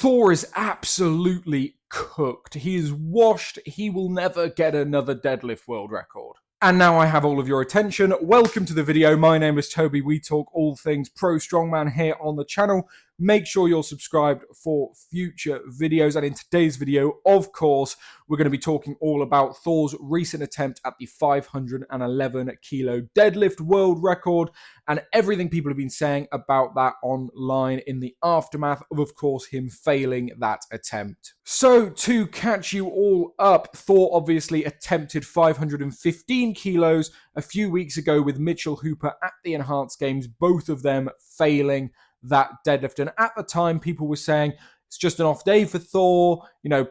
Thor is absolutely cooked. He is washed. He will never get another deadlift world record. And now I have all of your attention. Welcome to the video. My name is Toby. We talk all things pro strongman here on the channel. Make sure you're subscribed for future videos. And in today's video, of course, we're going to be talking all about Thor's recent attempt at the 511 kilo deadlift world record and everything people have been saying about that online in the aftermath of course, him failing that attempt. So to catch you all up, Thor obviously attempted 515 kilos a few weeks ago with Mitchell Hooper at the Enhanced Games, both of them failing that deadlift. And at the time, people were saying it's just an off day for Thor,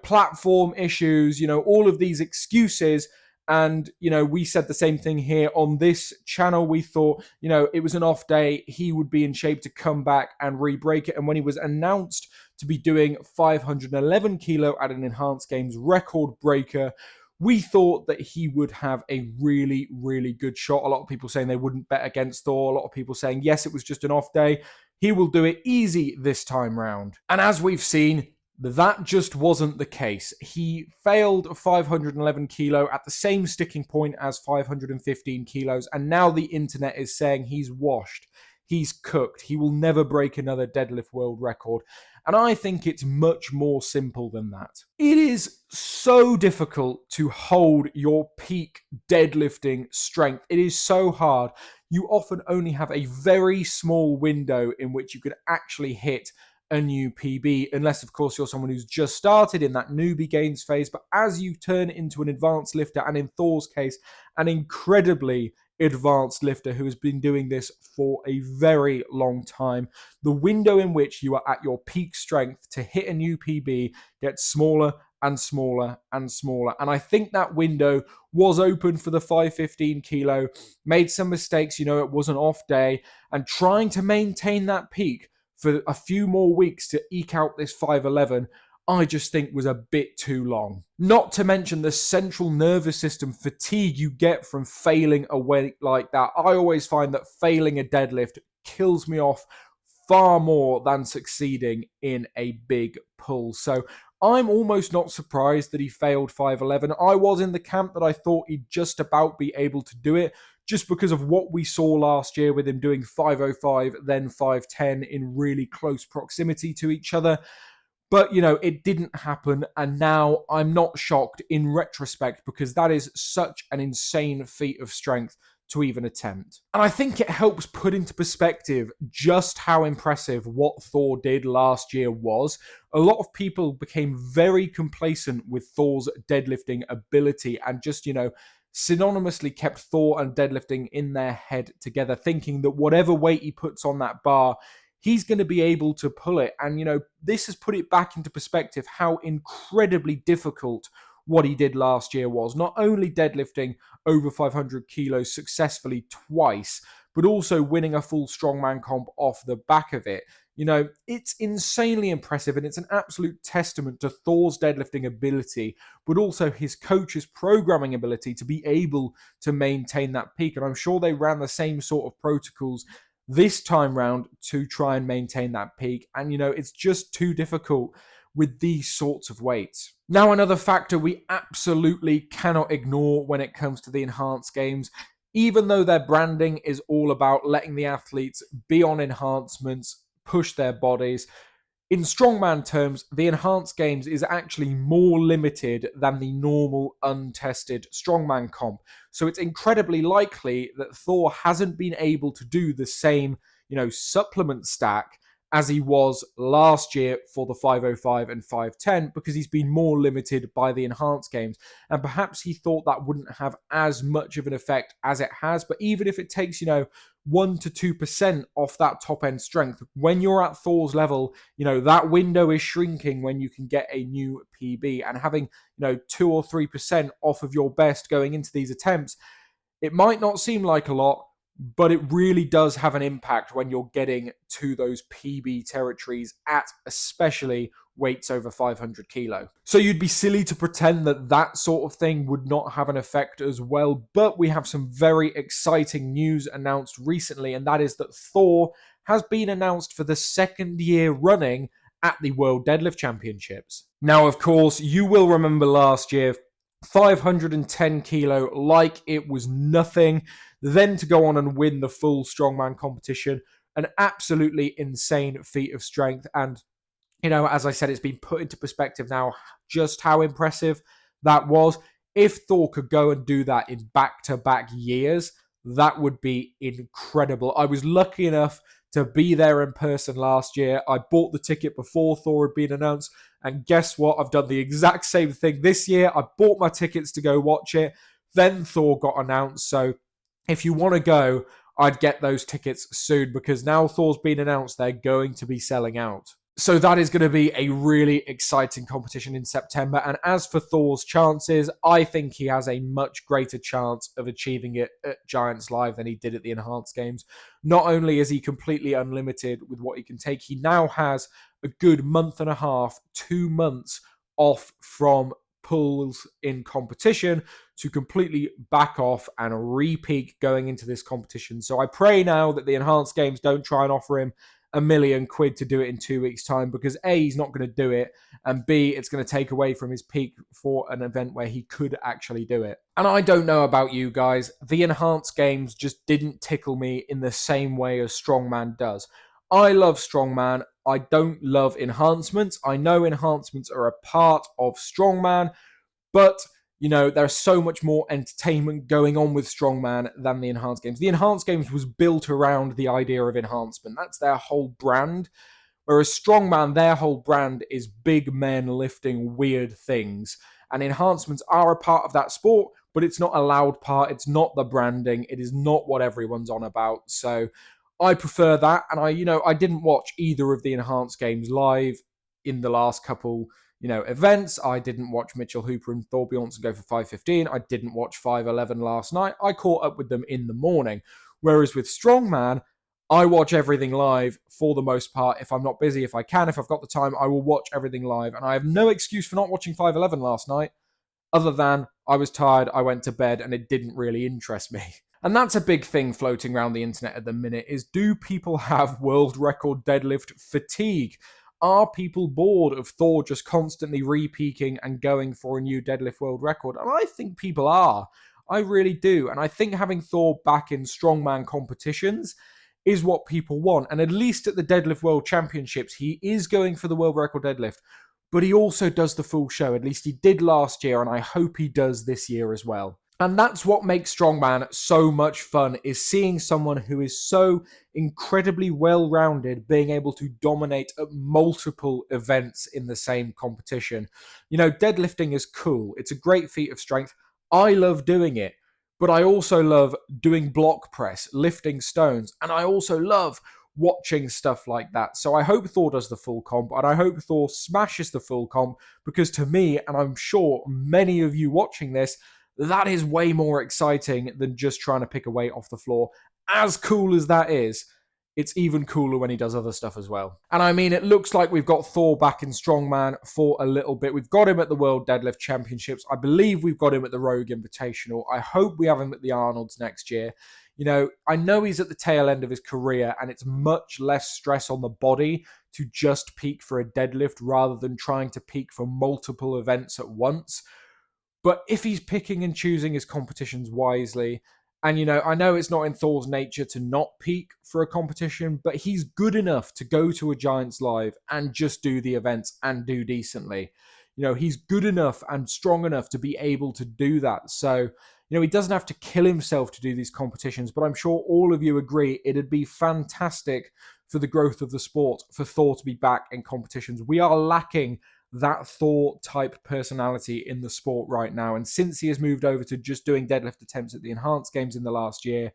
platform issues, all of these excuses. And, we said the same thing here on this channel. We thought, it was an off day. He would be in shape to come back and re-break it. And when he was announced to be doing 511 kilo at an Enhanced Games record breaker, we thought that he would have a really, really good shot. A lot of people saying they wouldn't bet against Thor. A lot of people saying, yes, it was just an off day. He will do it easy this time round. And as we've seen, that just wasn't the case. He failed 511 kilo at the same sticking point as 515 kilos. And now the internet is saying he's washed. He's cooked. He will never break another deadlift world record. And I think it's much more simple than that. It is so difficult to hold your peak deadlifting strength. It is so hard. You often only have a very small window in which you could actually hit a new PB, unless of course you're someone who's just started in that newbie gains phase. But as you turn into an advanced lifter, and in Thor's case, an incredibly advanced lifter who has been doing this for a very long time, the window in which you are at your peak strength to hit a new PB gets smaller and smaller and smaller. And I think that window was open for the 515 kilo, made some mistakes, it was an off day, and trying to maintain that peak for a few more weeks to eke out this 511, I just think was a bit too long. Not to mention the central nervous system fatigue you get from failing a weight like that. I always find that failing a deadlift kills me off far more than succeeding in a big pull. So I'm almost not surprised that he failed 511. I was in the camp that I thought he'd just about be able to do it, just because of what we saw last year with him doing 505, then 510 in really close proximity to each other. But, it didn't happen. And now I'm not shocked in retrospect because that is such an insane feat of strength to even attempt. And I think it helps put into perspective just how impressive what Thor did last year was. A lot of people became very complacent with Thor's deadlifting ability and just, synonymously kept Thor and deadlifting in their head together, thinking that whatever weight he puts on that bar, he's going to be able to pull it. And, this has put it back into perspective how incredibly difficult what he did last year was. Not only deadlifting over 500 kilos successfully twice, but also winning a full strongman comp off the back of it. It's insanely impressive, and it's an absolute testament to Thor's deadlifting ability, but also his coach's programming ability to be able to maintain that peak. And I'm sure they ran the same sort of protocols this time round to try and maintain that peak. And, it's just too difficult with these sorts of weights. Now, another factor we absolutely cannot ignore when it comes to the Enhanced Games, even though their branding is all about letting the athletes be on enhancements, push their bodies, in strongman terms, the Enhanced Games is actually more limited than the normal untested strongman comp. So it's incredibly likely that Thor hasn't been able to do the same, supplement stack as he was last year for the 505 and 510 because he's been more limited by the Enhanced Games. And perhaps he thought that wouldn't have as much of an effect as it has. But even if it takes, 1 to 2% off that top end strength, when you're at Thor's level, that window is shrinking when you can get a new PB. And having, 2 or 3% off of your best going into these attempts, it might not seem like a lot, but it really does have an impact when you're getting to those PB territories at especially weights over 500 kilo. So you'd be silly to pretend that that sort of thing would not have an effect as well. But we have some very exciting news announced recently, and that is that Thor has been announced for the second year running at the World Deadlift Championships. Now, of course, you will remember last year, 510 kilo like it was nothing, then to go on and win the full strongman competition, an absolutely insane feat of strength. And as I said, it's been put into perspective now just how impressive that was. If Thor could go and do that in back-to-back years, that would be incredible. I was lucky enough to be there in person last year. I bought the ticket before Thor had been announced, and guess what? I've done the exact same thing this year. I bought my tickets to go watch it, then Thor got announced. So if you want to go, I'd get those tickets soon, because now Thor's been announced, they're going to be selling out. So that is going to be a really exciting competition in September. And as for Thor's chances, I think he has a much greater chance of achieving it at Giants Live than he did at the Enhanced Games. Not only is he completely unlimited with what he can take, he now has a good month and a half, 2 months off from pulls in competition to completely back off and re-peak going into this competition. So I pray now that the Enhanced Games don't try and offer him £1 million to do it in 2 weeks' time, because A, he's not going to do it, and B, it's going to take away from his peak for an event where he could actually do it. And I don't know about you guys, the Enhanced Games just didn't tickle me in the same way as Strongman does. I love Strongman. I don't love enhancements. I know enhancements are a part of Strongman, but there's so much more entertainment going on with Strongman than the Enhanced Games. The Enhanced Games was built around the idea of enhancement. That's their whole brand. Whereas Strongman, their whole brand is big men lifting weird things. And enhancements are a part of that sport, but it's not a loud part. It's not the branding. It is not what everyone's on about. So I prefer that. And I didn't watch either of the Enhanced Games live in the last couple events. I didn't watch Mitchell Hooper and Thor Bjornsson go for 5:15. I didn't watch 5:11 last night. I caught up with them in the morning. Whereas with Strongman, I watch everything live for the most part. If I'm not busy, if I can, if I've got the time, I will watch everything live. And I have no excuse for not watching 5:11 last night, other than I was tired, I went to bed, and it didn't really interest me. And that's a big thing floating around the internet at the minute, is do people have world record deadlift fatigue? Are people bored of Thor just constantly re-peaking and going for a new deadlift world record? And I think people are. I really do. And I think having Thor back in strongman competitions is what people want. And at least at the Deadlift World Championships, he is going for the world record deadlift. But he also does the full show. At least he did last year, and I hope he does this year as well. And that's what makes Strongman so much fun, is seeing someone who is so incredibly well-rounded being able to dominate at multiple events in the same competition. Deadlifting is cool. It's a great feat of strength. I love doing it, but I also love doing block press, lifting stones, and I also love watching stuff like that. So I hope Thor does the full comp, and I hope Thor smashes the full comp, because to me, and I'm sure many of you watching this, that is way more exciting than just trying to pick a weight off the floor. As cool as that is, it's even cooler when he does other stuff as well. And I mean, it looks like we've got Thor back in Strongman for a little bit. We've got him at the World Deadlift Championships. I believe we've got him at the Rogue Invitational. I hope we have him at the Arnold's next year. I know he's at the tail end of his career, and it's much less stress on the body to just peak for a deadlift rather than trying to peak for multiple events at once. But if he's picking and choosing his competitions wisely, and I know it's not in Thor's nature to not peak for a competition, but he's good enough to go to a Giants Live and just do the events and do decently. He's good enough and strong enough to be able to do that. So, he doesn't have to kill himself to do these competitions, but I'm sure all of you agree it'd be fantastic for the growth of the sport for Thor to be back in competitions. We are lacking that Thor-type personality in the sport right now. And since he has moved over to just doing deadlift attempts at the Enhanced Games in the last year,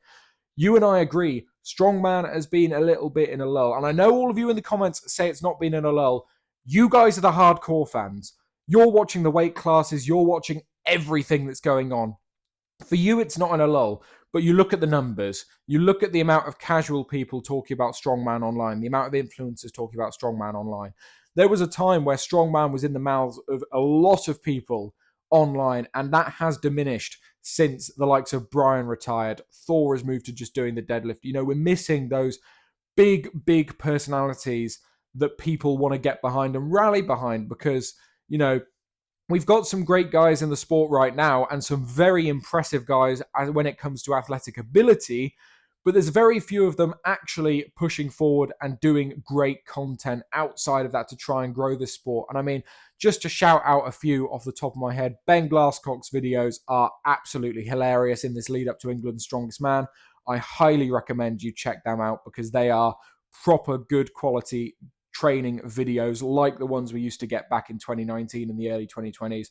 you and I agree, Strongman has been a little bit in a lull. And I know all of you in the comments say it's not been in a lull. You guys are the hardcore fans. You're watching the weight classes. You're watching everything that's going on. For you, it's not in a lull. But you look at the numbers, you look at the amount of casual people talking about Strongman online, the amount of influencers talking about Strongman online. There was a time where Strongman was in the mouths of a lot of people online, and that has diminished since the likes of Brian retired. Thor has moved to just doing the deadlift. We're missing those big personalities that people want to get behind and rally behind because, you know, we've got some great guys in the sport right now and some very impressive guys when it comes to athletic ability, but there's very few of them actually pushing forward and doing great content outside of that to try and grow this sport. And I mean, just to shout out a few off the top of my head, Ben Glasscock's videos are absolutely hilarious in this lead up to England's Strongest Man. I highly recommend you check them out because they are proper good quality training videos like the ones we used to get back in 2019 and the early 2020s.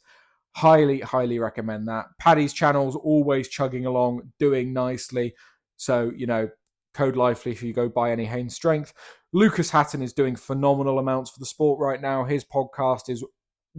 Highly recommend that. Paddy's channel's always chugging along, doing nicely. So, you know, code Lively if you go buy any Hanes Strength. Lucas Hatton is doing phenomenal amounts for the sport right now. His podcast is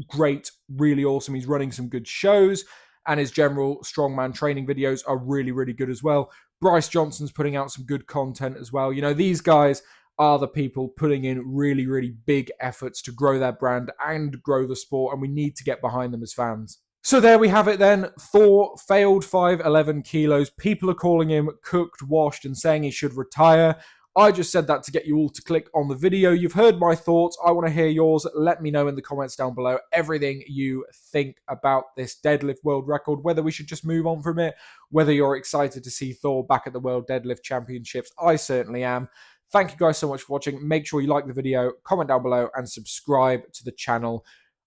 great, really awesome. He's running some good shows, and his general strongman training videos are really good as well. Bryce Johnson's putting out some good content as well. You know, these guys are the people putting in really big efforts to grow their brand and grow the sport, and we need to get behind them as fans. So there we have it then. Thor failed 511 kilos. People are calling him cooked, washed, and saying he should retire. I just said that to get you all to click on the video. You've heard my thoughts. I want to hear yours. Let me know in the comments down below everything you think about this deadlift world record, whether we should just move on from it, whether you're excited to see Thor back at the World Deadlift Championships. I certainly am. Thank you guys so much for watching. Make sure you like the video, comment down below, and subscribe to the channel.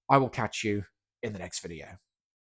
I will catch you in the next video.